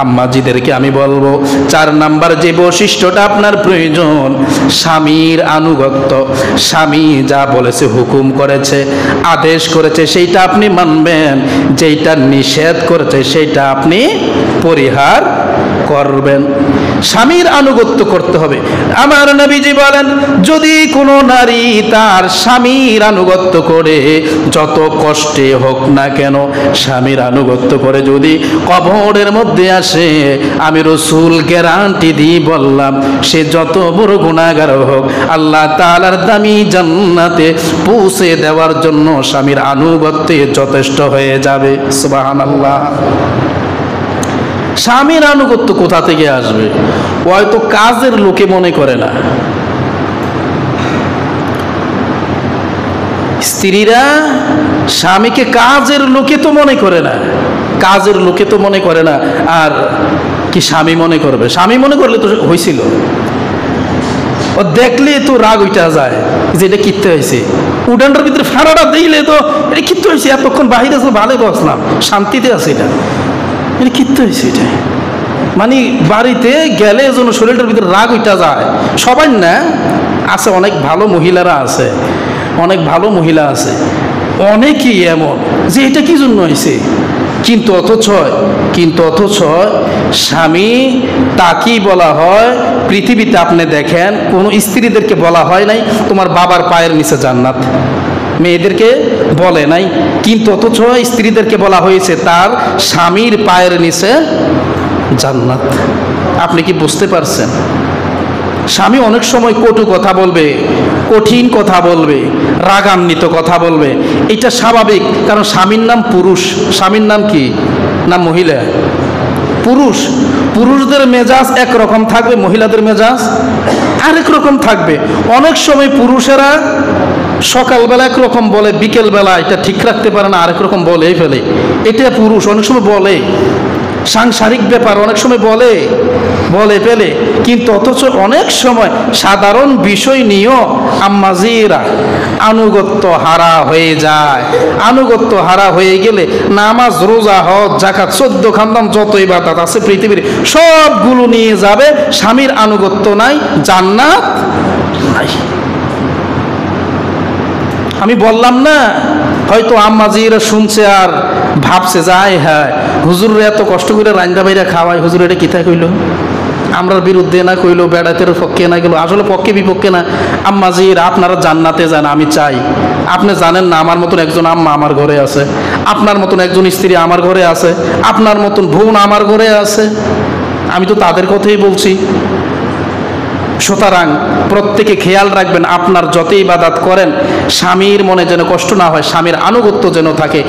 আম্মাজিদেরকে আমি বলবো 4 নাম্বার যে বৈশিষ্ট্যটা আপনার প্রয়োজন, স্বামীর আনুগত্য। স্বামী যা বলেছে, হুকুম করেছে, আদেশ করেছে, সেইটা আপনি মানবেন, যেইটা নিষেধ করেছে সেইটা আপনি পরিহার করবেন। স্বামীর আনুগত্য করতে হবে। আমার নবীজি বলেন, যদি কোনো নারী তার স্বামীর আনুগত্য করে, যত কষ্টে হোক না কেন, স্বামীর আনুগত্য করে যদি কবরের মধ্যে আসে, আমি রাসূল গ্যারান্টি দিয়ে বললাম, সে যত বড় গুনাহগার হোক, আল্লাহ তাআলার দামি জান্নাতে পৌঁছে দেওয়ার জন্য স্বামীর আনুগত্যে যথেষ্ট হয়ে যাবে। সুবহানাল্লাহ। স্বামীর আনুগত্য কোথা থেকে আসবে? হয়তো কাজের লোকে মনে করে না। স্ত্রীরা স্বামীকে কাজের লোকে তো মনে করে না, কাজের লোকে তো মনে করে না, আর কি স্বামী মনে করবে? স্বামী মনে করলে তো হয়েছিল, ও দেখলে তো রাগ উঠা যায় যে এটা কিনতে হয়েছে, উডানটার ভিতরে ফাড়াটা দিলে তো এটা কিনতে হয়েছে, এতক্ষণ বাহিরে তো ভালো বসলাম, শান্তিতে আছে, এটা এটা কিনতে হয়েছে, এটা মানে বাড়িতে গেলে যেন শরীরটার ভিতরে রাগ উঠা যায়। সবাই না, আছে অনেক ভালো মহিলারা আছে, অনেক ভালো মহিলা আছে, অনেকেই এমন যে এটা কি জন্য হয়েছে, কিন্তু অথচ স্বামী তাকেই বলা হয়। পৃথিবীতে আপনি দেখেন কোনো স্ত্রীদেরকে বলা হয় নাই তোমার বাবার পায়ের নিচে জান্নাত, মেয়েদেরকে বলে নাই, কিন্তু অথচ স্ত্রীদেরকে বলা হয়েছে তার স্বামীর পায়ের নিচে জান্নাত। আপনি কি বুঝতে পারছেন? স্বামী অনেক সময় কটু কথা বলবে, কঠিন কথা বলবে, রাগান্বিত কথা বলবে, এটা স্বাভাবিক, কারণ স্বামীর নাম পুরুষ। স্বামীর নাম কি? না মহিলা? পুরুষ। পুরুষদের মেজাজ একরকম থাকবে, মহিলাদের মেজাজ আরেক রকম থাকবে। অনেক সময় পুরুষেরা সকালবেলা একরকম বলে, বিকেলবেলা এটা ঠিক রাখতে পারে না, আরেক রকম বলেই ফেলে। এটা পুরুষ অনেক সময় বলে, সাংসারিক ব্যাপার অনেক সময় বলে ফেলে, কিন্তু অথচ অনেক সময় সাধারণ বিষয় নিয়েও আম্মাজিরা আনুগত্য হারা হয়ে যায়। আনুগত্য হারা হয়ে গেলে নামাজ, রোজা, হজ, যাকাত, 14 খানদান যত ইবাদত আছে পৃথিবীর সবগুলো নিয়ে যাবে, স্বামীর আনুগত্য নাই, জান্নাত নাই। আমি বললাম না, হয়তো আম্মাজিরা শুনছে আর ভাবছে যায়, হ্যাঁ হুজুরে এত কষ্ট করে রান্না বাইরা খাওয়ায়, হুজুর এটা কিতা কইল, আমরার বিরুদ্ধে না কইলো, বেড়াতের পক্ষে না গেল, আসলে পক্ষে বিপক্ষে না। আম্মাজিরা আপনারা জান্নাতে যান, আমি চাই। আপনি জানেন না আমার মতন একজন আম্মা আমার ঘরে আছে, আপনার মতন একজন স্ত্রী আমার ঘরে আছে, আপনার মতন বোন আমার ঘরে আছে, আমি তো তাদের কথাই বলছি। সুতরাং প্রত্যেকে খেয়াল রাখবেন, আপনার যতই ইবাদত করেন স্বামীর মনে যেন কষ্ট না হয়, স্বামীর আনুগত্য যেন থাকে।